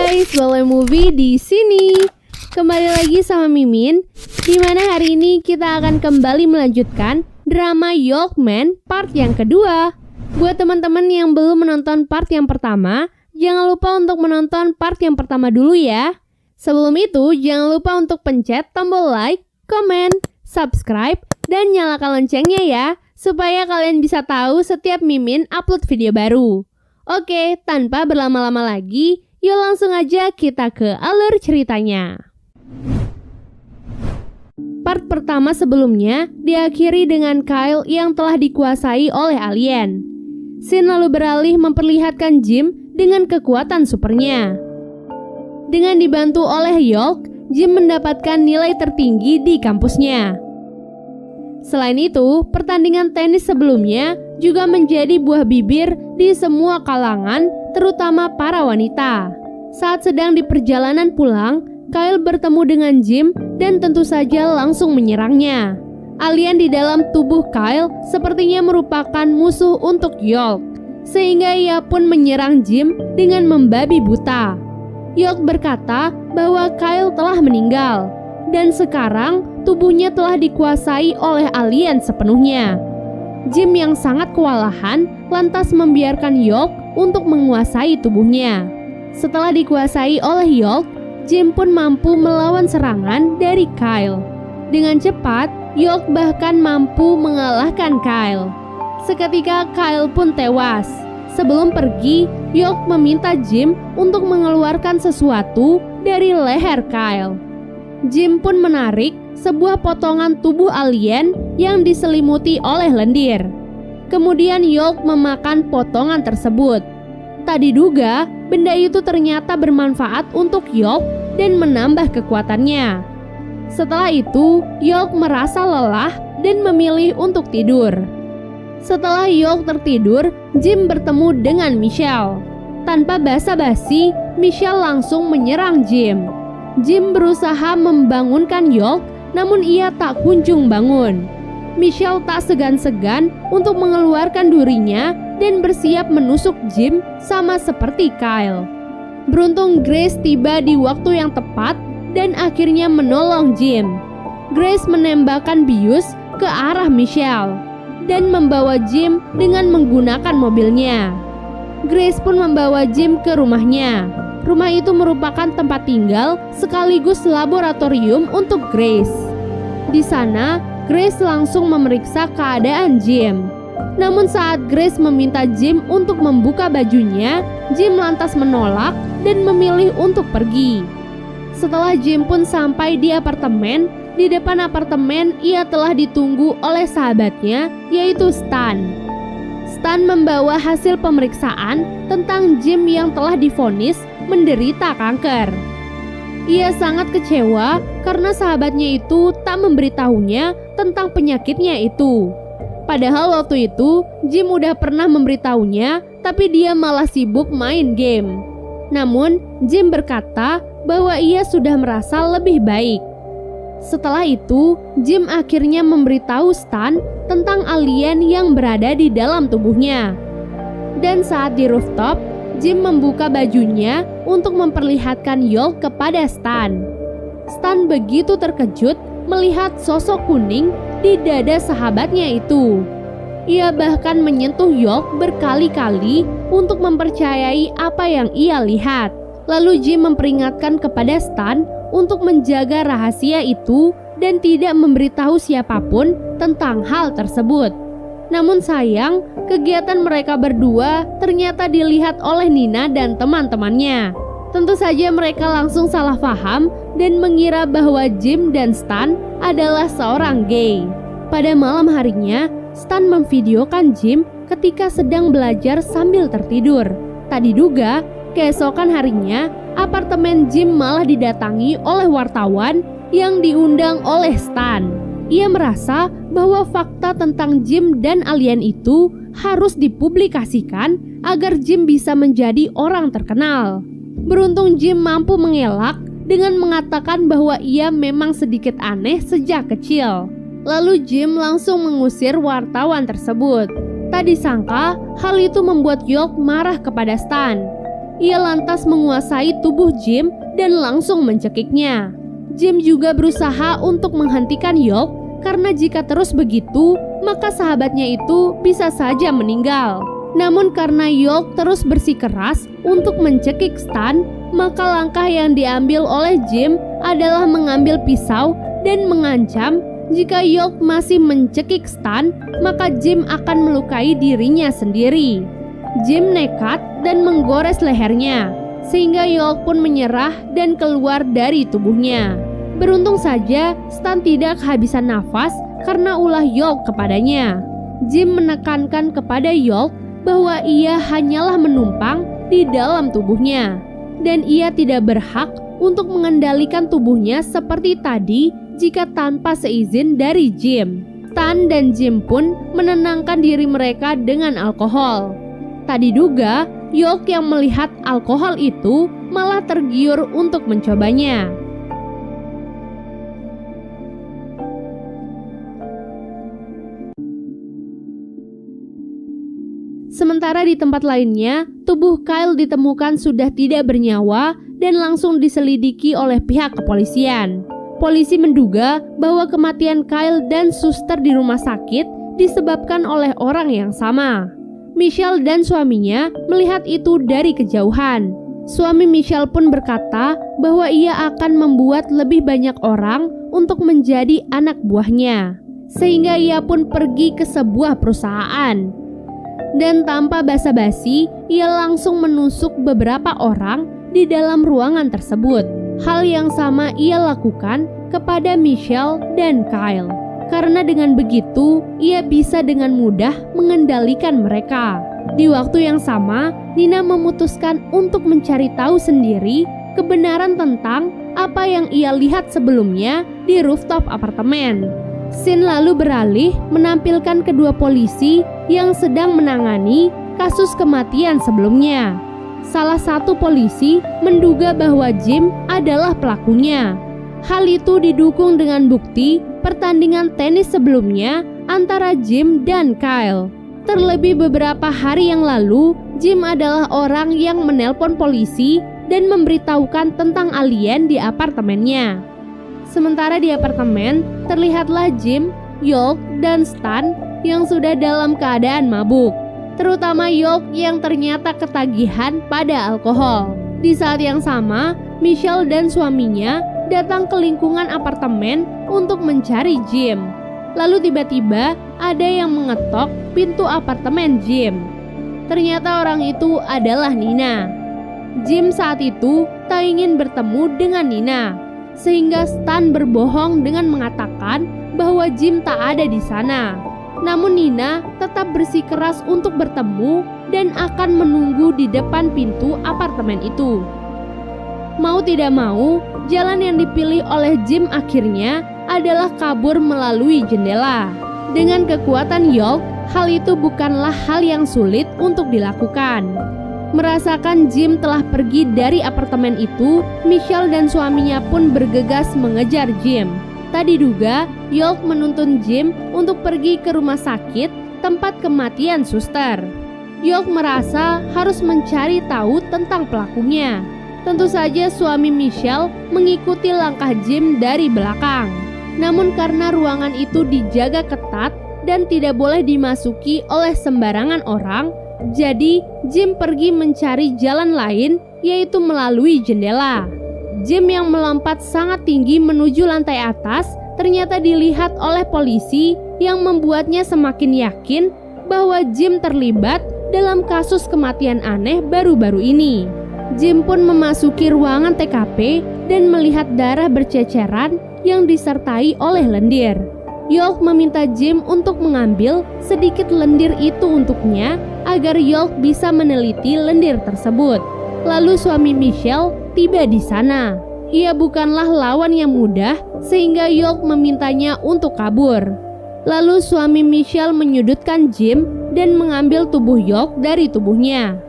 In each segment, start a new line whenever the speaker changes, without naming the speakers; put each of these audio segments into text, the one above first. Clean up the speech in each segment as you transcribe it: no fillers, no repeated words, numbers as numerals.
guys, Boleh Movie di sini. Kembali lagi sama Mimin, di mana hari ini kita akan kembali melanjutkan drama Yolkman part yang kedua. Buat teman-teman yang belum menonton part yang pertama, jangan lupa untuk menonton part yang pertama dulu ya. Sebelum itu, jangan lupa untuk pencet tombol like, komen, subscribe, dan nyalakan loncengnya ya, supaya kalian bisa tahu setiap Mimin upload video baru. Oke, tanpa berlama-lama lagi, yuk langsung aja kita ke alur ceritanya. Part pertama sebelumnya diakhiri dengan Kyle yang telah dikuasai oleh alien. Scene lalu beralih memperlihatkan Jim dengan kekuatan supernya. Dengan dibantu oleh Yolk, Jim mendapatkan nilai tertinggi di kampusnya. Selain itu, pertandingan tenis sebelumnya juga menjadi buah bibir di semua kalangan, terutama para wanita. Saat sedang di perjalanan pulang, Kyle bertemu dengan Jim dan tentu saja langsung menyerangnya. Alien di dalam tubuh Kyle sepertinya merupakan musuh untuk Yolk, sehingga ia pun menyerang Jim dengan membabi buta. Yolk berkata bahwa Kyle telah meninggal, dan sekarang tubuhnya telah dikuasai oleh alien sepenuhnya. Jim yang sangat kewalahan lantas membiarkan Yolk untuk menguasai tubuhnya. Setelah dikuasai oleh Yolk, Jim pun mampu melawan serangan dari Kyle. Dengan cepat, Yolk bahkan mampu mengalahkan Kyle. Seketika Kyle pun tewas. Sebelum pergi, Yolk meminta Jim untuk mengeluarkan sesuatu dari leher Kyle. Jim pun menarik sebuah potongan tubuh alien yang diselimuti oleh lendir. Kemudian Yolk memakan potongan tersebut. Tak diduga, benda itu ternyata bermanfaat untuk Yolk dan menambah kekuatannya. Setelah itu, Yolk merasa lelah dan memilih untuk tidur. Setelah Yolk tertidur, Jim bertemu dengan Michelle. Tanpa basa-basi, Michelle langsung menyerang Jim. Jim berusaha membangunkan Yolk, namun ia tak kunjung bangun. Michelle tak segan-segan untuk mengeluarkan durinya dan bersiap menusuk Jim sama seperti Kyle. Beruntung Grace tiba di waktu yang tepat dan akhirnya menolong Jim. Grace menembakkan bius ke arah Michelle dan membawa Jim dengan menggunakan mobilnya. Grace pun membawa Jim ke rumahnya. Rumah itu merupakan tempat tinggal sekaligus laboratorium untuk Grace. Di sana, Grace langsung memeriksa keadaan Jim. Namun saat Grace meminta Jim untuk membuka bajunya, Jim lantas menolak dan memilih untuk pergi. Setelah Jim pun sampai di apartemen, di depan apartemen ia telah ditunggu oleh sahabatnya, yaitu Stan. Stan membawa hasil pemeriksaan tentang Jim yang telah divonis menderita kanker. Ia sangat kecewa karena sahabatnya itu tak memberitahunya tentang penyakitnya itu. Padahal waktu itu Jim udah pernah memberitahunya, tapi dia malah sibuk main game. Namun Jim berkata bahwa ia sudah merasa lebih baik. Setelah itu, Jim akhirnya memberitahu Stan tentang alien yang berada di dalam tubuhnya. Dan saat di rooftop, Jim membuka bajunya untuk memperlihatkan Yolk kepada Stan. Stan begitu terkejut melihat sosok kuning di dada sahabatnya itu. Ia bahkan menyentuh Yolk berkali-kali untuk mempercayai apa yang ia lihat. Lalu Jim memperingatkan kepada Stan untuk menjaga rahasia itu dan tidak memberitahu siapapun tentang hal tersebut. Namun sayang, kegiatan mereka berdua ternyata dilihat oleh Nina dan teman-temannya. Tentu saja mereka langsung salah paham dan mengira bahwa Jim dan Stan adalah seorang gay. Pada malam harinya, Stan memvideokan Jim ketika sedang belajar sambil tertidur. Tak diduga, keesokan harinya, apartemen Jim malah didatangi oleh wartawan yang diundang oleh Stan. Ia merasa bahwa fakta tentang Jim dan alien itu harus dipublikasikan agar Jim bisa menjadi orang terkenal. Beruntung Jim mampu mengelak dengan mengatakan bahwa ia memang sedikit aneh sejak kecil. Lalu Jim langsung mengusir wartawan tersebut. Tak disangka, hal itu membuat Yolk marah kepada Stan. ia lantas menguasai tubuh Jim dan langsung mencekiknya. Jim juga berusaha untuk menghentikan York karena jika terus begitu, maka sahabatnya itu bisa saja meninggal. Namun karena York terus bersikeras untuk mencekik Stan, maka langkah yang diambil oleh Jim adalah mengambil pisau dan mengancam jika York masih mencekik Stan, maka Jim akan melukai dirinya sendiri. Jim nekat dan menggores lehernya, sehingga York pun menyerah dan keluar dari tubuhnya. Beruntung saja Stan tidak kehabisan nafas karena ulah York kepadanya. Jim menekankan kepada York bahwa ia hanyalah menumpang di dalam tubuhnya, dan ia tidak berhak untuk mengendalikan tubuhnya seperti tadi jika tanpa seizin dari Jim. Stan dan Jim pun menenangkan diri mereka dengan alkohol. Tak diduga, York yang melihat alkohol itu malah tergiur untuk mencobanya. Sementara di tempat lainnya, tubuh Kyle ditemukan sudah tidak bernyawa dan langsung diselidiki oleh pihak kepolisian. Polisi menduga bahwa kematian Kyle dan suster di rumah sakit disebabkan oleh orang yang sama. Michelle dan suaminya melihat itu dari kejauhan. Suami Michelle pun berkata bahwa ia akan membuat lebih banyak orang untuk menjadi anak buahnya, sehingga ia pun pergi ke sebuah perusahaan. Dan tanpa basa-basi, ia langsung menusuk beberapa orang di dalam ruangan tersebut. Hal yang sama ia lakukan kepada Michelle dan Kyle. Karena dengan begitu, ia bisa dengan mudah mengendalikan mereka. Di waktu yang sama, Nina memutuskan untuk mencari tahu sendiri kebenaran tentang apa yang ia lihat sebelumnya di rooftop apartemen. Scene lalu beralih menampilkan kedua polisi yang sedang menangani kasus kematian sebelumnya. Salah satu polisi menduga bahwa Jim adalah pelakunya. Hal itu didukung dengan bukti pertandingan tenis sebelumnya antara Jim dan Kyle. Terlebih beberapa hari yang lalu, Jim adalah orang yang menelpon polisi dan memberitahukan tentang alien di apartemennya. Sementara di apartemen, terlihatlah Jim, York, dan Stan yang sudah dalam keadaan mabuk. Terutama York yang ternyata ketagihan pada alkohol. Di saat yang sama, Michelle dan suaminya datang ke lingkungan apartemen untuk mencari Jim. Lalu tiba-tiba ada yang mengetok pintu apartemen Jim. Ternyata orang itu adalah Nina. Jim saat itu tak ingin bertemu dengan Nina, sehingga Stan berbohong dengan mengatakan bahwa Jim tak ada di sana. Namun Nina tetap bersikeras untuk bertemu dan akan menunggu di depan pintu apartemen itu. Mau tidak mau, jalan yang dipilih oleh Jim akhirnya adalah kabur melalui jendela. Dengan kekuatan York, hal itu bukanlah hal yang sulit untuk dilakukan. Merasakan Jim telah pergi dari apartemen itu, Michelle dan suaminya pun bergegas mengejar Jim. Tak diduga, York menuntun Jim untuk pergi ke rumah sakit tempat kematian suster. York merasa harus mencari tahu tentang pelakunya. Tentu saja suami Michelle mengikuti langkah Jim dari belakang. Namun karena ruangan itu dijaga ketat dan tidak boleh dimasuki oleh sembarangan orang, jadi Jim pergi mencari jalan lain, yaitu melalui jendela. Jim yang melompat sangat tinggi menuju lantai atas ternyata dilihat oleh polisi yang membuatnya semakin yakin bahwa Jim terlibat dalam kasus kematian aneh baru-baru ini. Jim pun memasuki ruangan TKP dan melihat darah berceceran yang disertai oleh lendir. York meminta Jim untuk mengambil sedikit lendir itu untuknya agar York bisa meneliti lendir tersebut. Lalu suami Michelle tiba di sana. Ia bukanlah lawan yang mudah sehingga York memintanya untuk kabur. Lalu suami Michelle menyudutkan Jim dan mengambil tubuh York dari tubuhnya.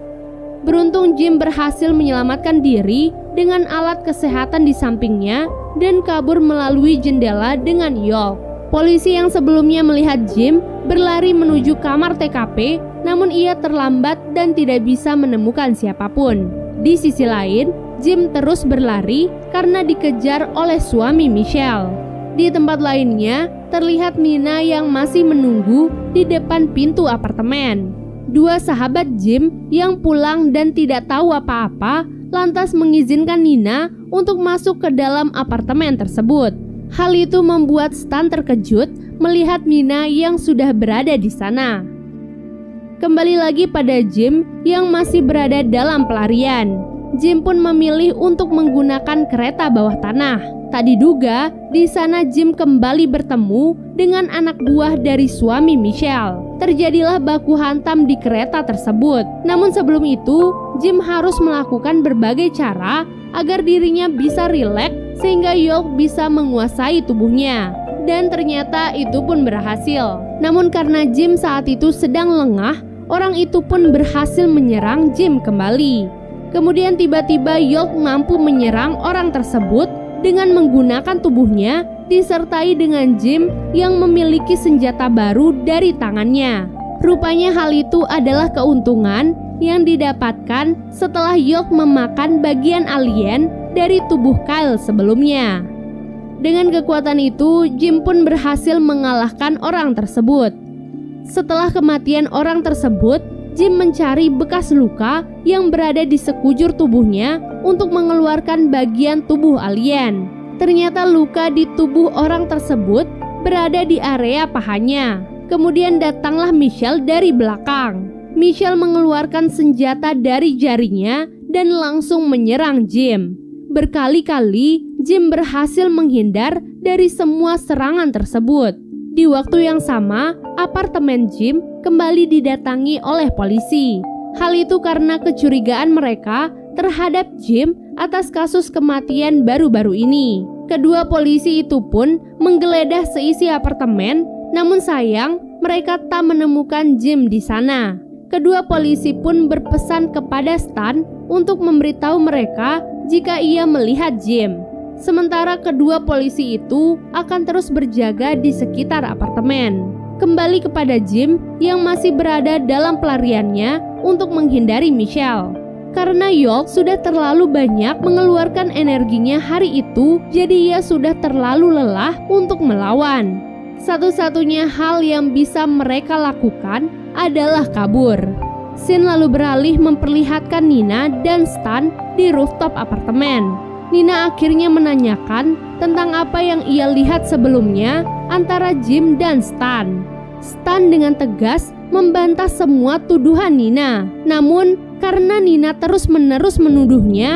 Beruntung Jim berhasil menyelamatkan diri dengan alat kesehatan di sampingnya dan kabur melalui jendela dengan York. Polisi yang sebelumnya melihat Jim berlari menuju kamar TKP, namun ia terlambat dan tidak bisa menemukan siapapun. Di sisi lain, Jim terus berlari karena dikejar oleh suami Michelle. Di tempat lainnya, terlihat Nina yang masih menunggu di depan pintu apartemen. Dua sahabat Jim yang pulang dan tidak tahu apa-apa lantas mengizinkan Nina untuk masuk ke dalam apartemen tersebut. Hal itu membuat Stan terkejut melihat Nina yang sudah berada di sana. Kembali lagi pada Jim yang masih berada dalam pelarian. Jim pun memilih untuk menggunakan kereta bawah tanah. Tak diduga, di sana Jim kembali bertemu dengan anak buah dari suami Michelle. Terjadilah baku hantam di kereta tersebut. Namun sebelum itu, Jim harus melakukan berbagai cara agar dirinya bisa rileks sehingga York bisa menguasai tubuhnya. Dan ternyata itu pun berhasil. Namun karena Jim saat itu sedang lengah, orang itu pun berhasil menyerang Jim kembali. Kemudian tiba-tiba York mampu menyerang orang tersebut dengan menggunakan tubuhnya disertai dengan Jim yang memiliki senjata baru dari tangannya. Rupanya hal itu adalah keuntungan yang didapatkan setelah York memakan bagian alien dari tubuh Kyle sebelumnya. Dengan kekuatan itu, Jim pun berhasil mengalahkan orang tersebut. Setelah kematian orang tersebut, Jim mencari bekas luka yang berada di sekujur tubuhnya untuk mengeluarkan bagian tubuh alien. Ternyata luka di tubuh orang tersebut berada di area pahanya. Kemudian datanglah Michelle dari belakang. Michelle mengeluarkan senjata dari jarinya dan langsung menyerang Jim. Berkali-kali Jim berhasil menghindar dari semua serangan tersebut. Di waktu yang sama, apartemen Jim kembali didatangi oleh polisi. Hal itu karena kecurigaan mereka terhadap Jim atas kasus kematian baru-baru ini. Kedua polisi itu pun menggeledah seisi apartemen, namun sayang mereka tak menemukan Jim di sana. Kedua polisi pun berpesan kepada Stan untuk memberitahu mereka jika ia melihat Jim. Sementara kedua polisi itu akan terus berjaga di sekitar apartemen. Kembali kepada Jim yang masih berada dalam pelariannya untuk menghindari Michelle. Karena York sudah terlalu banyak mengeluarkan energinya hari itu, jadi ia sudah terlalu lelah untuk melawan. Satu-satunya hal yang bisa mereka lakukan adalah kabur. Scene lalu beralih memperlihatkan Nina dan Stan di rooftop apartemen. Nina akhirnya menanyakan tentang apa yang ia lihat sebelumnya antara Jim dan Stan. Stan dengan tegas membantah semua tuduhan Nina. Namun karena Nina terus-menerus menuduhnya,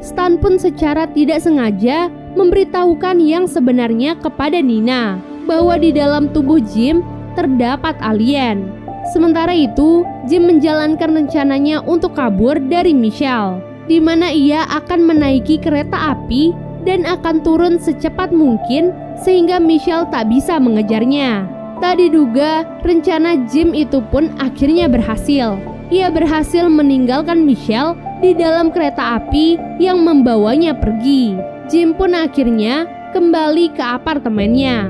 Stan pun secara tidak sengaja memberitahukan yang sebenarnya kepada Nina, bahwa di dalam tubuh Jim terdapat alien. Sementara itu, Jim menjalankan rencananya untuk kabur dari Michelle, di mana ia akan menaiki kereta api dan akan turun secepat mungkin sehingga Michelle tak bisa mengejarnya. Tak diduga, rencana Jim itu pun akhirnya berhasil. Ia berhasil meninggalkan Michelle di dalam kereta api yang membawanya pergi. Jim pun akhirnya kembali ke apartemennya.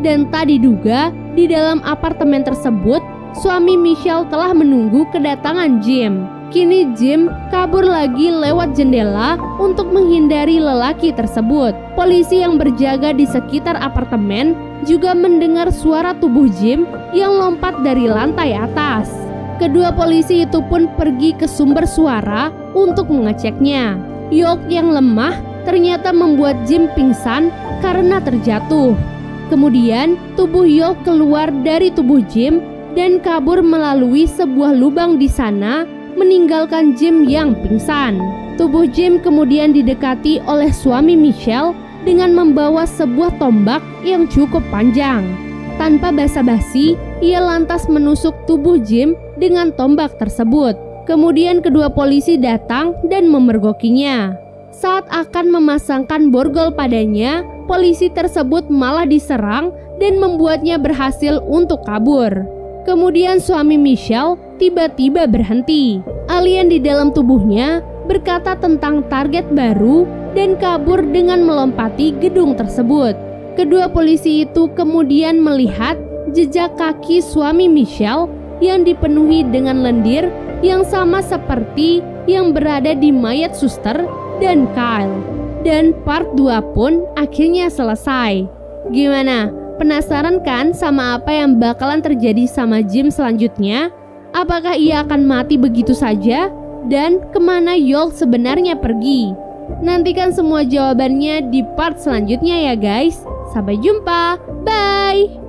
Dan tak diduga, di dalam apartemen tersebut suami Michelle telah menunggu kedatangan Jim. Kini Jim kabur lagi lewat jendela untuk menghindari lelaki tersebut. Polisi yang berjaga di sekitar apartemen juga mendengar suara tubuh Jim yang lompat dari lantai atas. Kedua polisi itu pun pergi ke sumber suara untuk mengeceknya. York yang lemah ternyata membuat Jim pingsan karena terjatuh. Kemudian tubuh York keluar dari tubuh Jim dan kabur melalui sebuah lubang di sana, meninggalkan Jim yang pingsan. Tubuh Jim kemudian didekati oleh suami Michelle dengan membawa sebuah tombak yang cukup panjang. Tanpa basa-basi, ia lantas menusuk tubuh Jim dengan tombak tersebut. Kemudian kedua polisi datang dan memergokinya. Saat akan memasangkan borgol padanya, polisi tersebut malah diserang dan membuatnya berhasil untuk kabur. Kemudian suami Michelle tiba-tiba berhenti. Alien di dalam tubuhnya berkata tentang target baru dan kabur dengan melompati gedung tersebut. Kedua polisi itu kemudian melihat jejak kaki suami Michelle yang dipenuhi dengan lendir yang sama seperti yang berada di mayat suster dan Kyle. Dan part 2 pun akhirnya selesai. Gimana? Penasaran kan sama apa yang bakalan terjadi sama Jim selanjutnya? Apakah ia akan mati begitu saja? Dan kemana York sebenarnya pergi? Nantikan semua jawabannya di part selanjutnya ya guys. Sampai jumpa, bye!